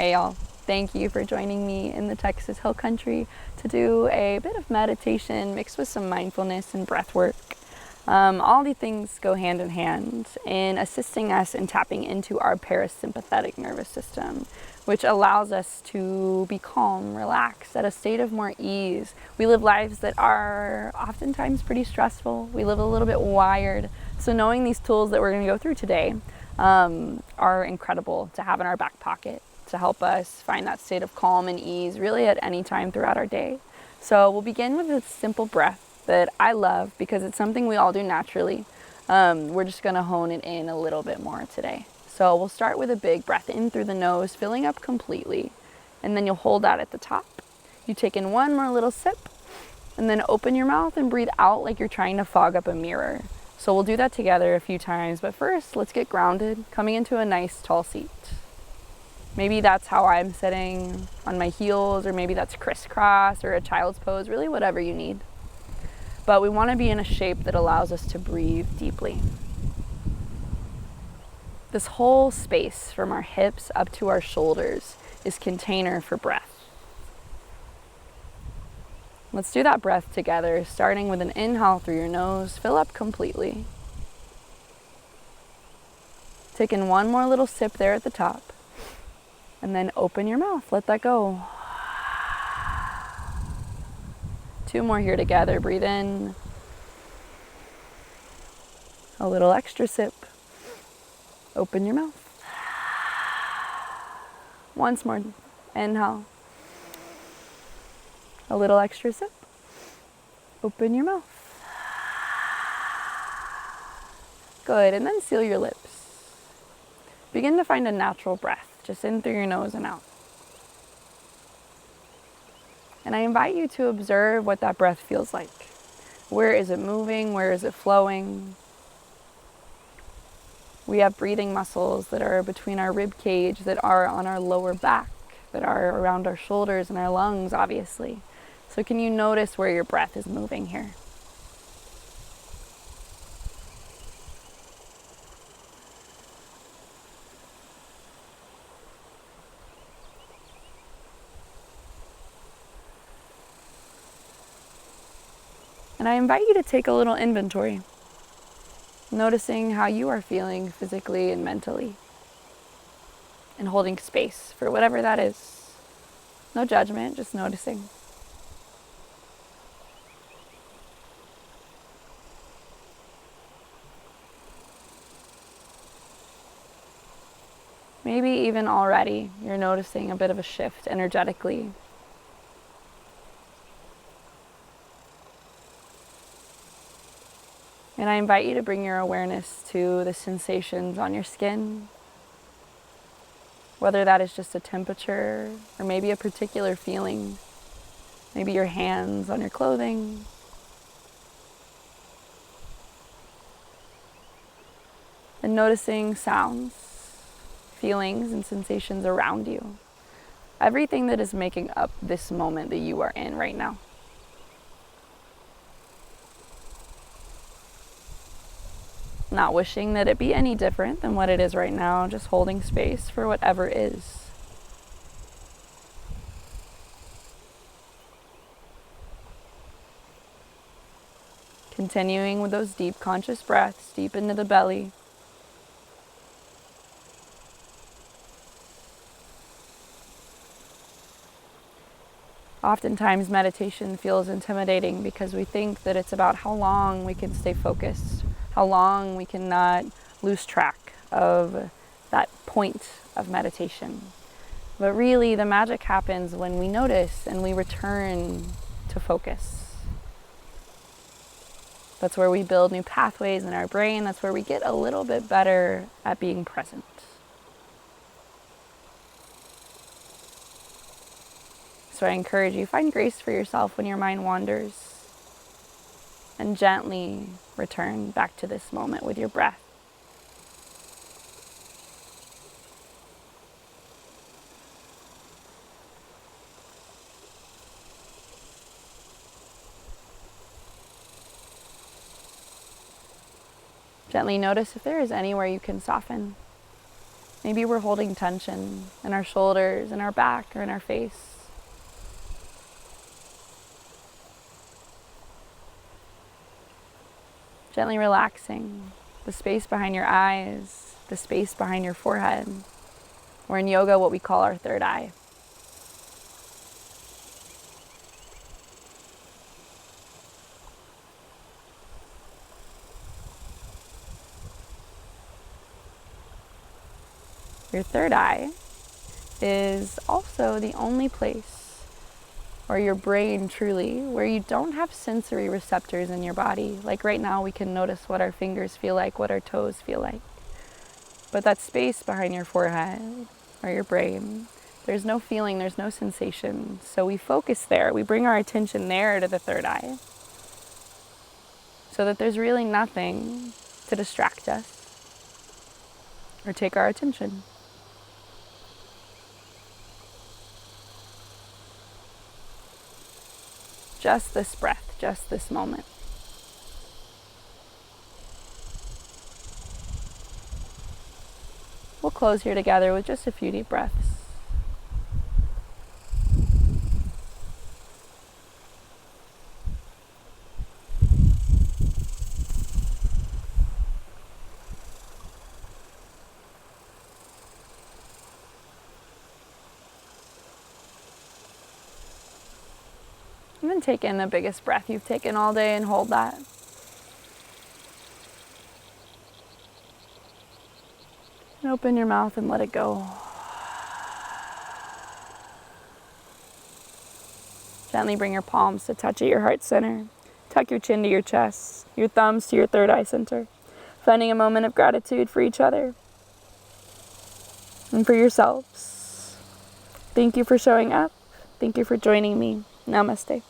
Hey y'all, thank you for joining me in the Texas Hill Country to do a bit of meditation mixed with some mindfulness and breath work. All these things go hand in hand in assisting us in tapping into our parasympathetic nervous system, which allows us to be calm, relaxed, at a state of more ease. We live lives that are oftentimes pretty stressful. We live a little bit wired. So knowing these tools that we're going to go through today are incredible to have in our back pocket to help us find that state of calm and ease really at any time throughout our day. So we'll begin with a simple breath that I love because it's something we all do naturally. We're just going to hone it in a little bit more today. So we'll start with a big breath in through the nose, filling up completely. And then you'll hold that at the top. You take in one more little sip and then open your mouth and breathe out like you're trying to fog up a mirror. So we'll do that together a few times. But first, let's get grounded, coming into a nice tall seat. Maybe that's how I'm sitting on my heels, or maybe that's crisscross or a child's pose, really whatever you need. But we want to be in a shape that allows us to breathe deeply. This whole space from our hips up to our shoulders is container for breath. Let's do that breath together, starting with an inhale through your nose, fill up completely. Take in one more little sip there at the top. And then open your mouth, let that go. 2 more here together, breathe in. A little extra sip. Open your mouth. Once more, inhale. A little extra sip. Open your mouth. Good, and then seal your lips. Begin to find a natural breath. Just in through your nose and out. And I invite you to observe what that breath feels like. Where is it moving? Where is it flowing? We have breathing muscles that are between our rib cage, that are on our lower back, that are around our shoulders and our lungs, obviously. So can you notice where your breath is moving here? And I invite you to take a little inventory, noticing how you are feeling physically and mentally, and holding space for whatever that is. No judgment, just noticing. Maybe even already you're noticing a bit of a shift energetically. And I invite you to bring your awareness to the sensations on your skin, whether that is just a temperature or maybe a particular feeling, maybe your hands on your clothing. And noticing sounds, feelings, and sensations around you. Everything that is making up this moment that you are in right now. Not wishing that it be any different than what it is right now, just holding space for whatever is. Continuing with those deep conscious breaths, deep into the belly. Oftentimes meditation feels intimidating because we think that it's about how long we can stay focused, how long we cannot lose track of that point of meditation. But really, the magic happens when we notice and we return to focus. That's where we build new pathways in our brain. That's where we get a little bit better at being present. So I encourage you, find grace for yourself when your mind wanders. And gently return back to this moment with your breath. Gently notice if there is anywhere you can soften. Maybe we're holding tension in our shoulders, in our back, or in our face. Gently relaxing the space behind your eyes, the space behind your forehead, or in yoga, what we call our third eye. Your third eye is also the only place, or your brain truly, where you don't have sensory receptors in your body. Like right now, we can notice what our fingers feel like, what our toes feel like. But that space behind your forehead, or your brain, there's no feeling, there's no sensation. So we focus there, we bring our attention there to the third eye, so that there's really nothing to distract us or take our attention. Just this breath, just this moment. We'll close here together with just a few deep breaths. And then take in the biggest breath you've taken all day and hold that. And open your mouth and let it go. Gently bring your palms to touch at your heart center. Tuck your chin to your chest, your thumbs to your third eye center. Finding a moment of gratitude for each other and for yourselves. Thank you for showing up. Thank you for joining me. Namaste.